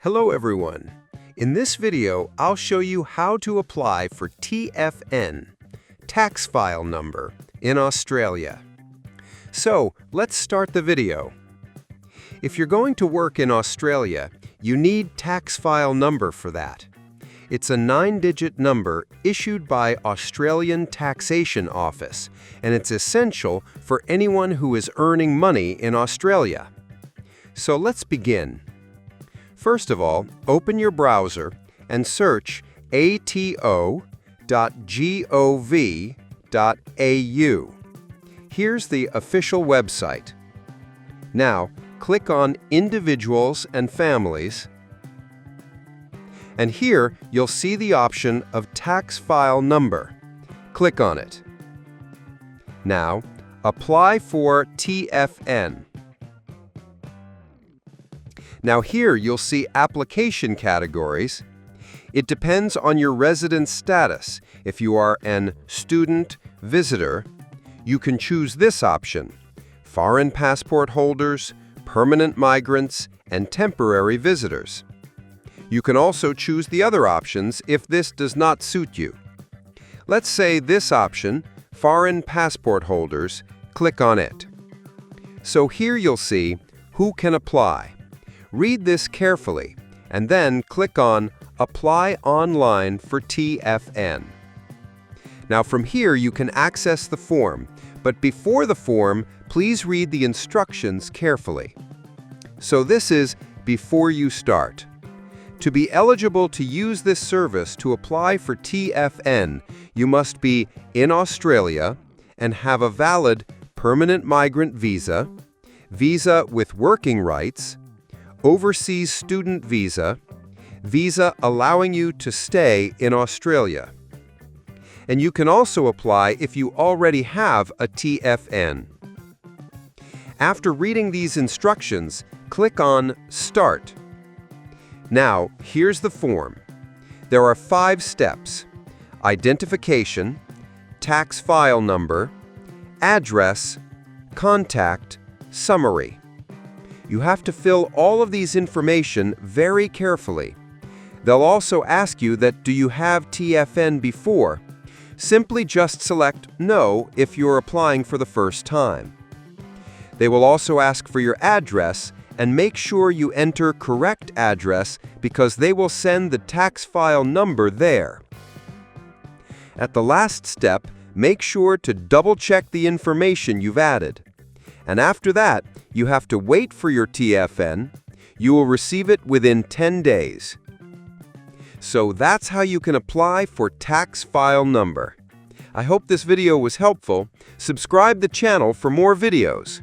Hello everyone. In this video, I'll show you how to apply for TFN, tax file number, in Australia. So, let's start the video. If you're going to work in Australia, you need tax file number for that. It's a 9-digit number issued by Australian Taxation Office, and it's essential for anyone who is earning money in Australia. So let's begin. First of all, open your browser and search ato.gov.au. Here's the official website. Now, click on Individuals and Families, and here you'll see the option of Tax File Number. Click on it. Now, apply for TFN. Now here you'll see application categories. It depends on your residence status. If you are an student, visitor, you can choose this option: foreign passport holders, permanent migrants, and temporary visitors. You can also choose the other options if this does not suit you. Let's say this option, foreign passport holders, click on it. So here you'll see who can apply. Read this carefully, and then click on Apply Online for TFN. Now from here you can access the form, but before the form, please read the instructions carefully. So this is before you start. To be eligible to use this service to apply for TFN, you must be in Australia and have a valid permanent migrant visa, visa with working rights, overseas student visa, visa allowing you to stay in Australia. And you can also apply if you already have a TFN. After reading these instructions, click on Start. Now, here's the form. There are 5 steps: identification, tax file number, address, contact, summary. You have to fill all of these information very carefully. They'll also ask you that do you have TFN before? Simply just select No if you're applying for the first time. They will also ask for your address, and make sure you enter correct address because they will send the tax file number there. At the last step, make sure to double-check the information you've added. And after that, you have to wait for your TFN. You will receive it within 10 days. So that's how you can apply for tax file number. I hope this video was helpful. Subscribe the channel for more videos.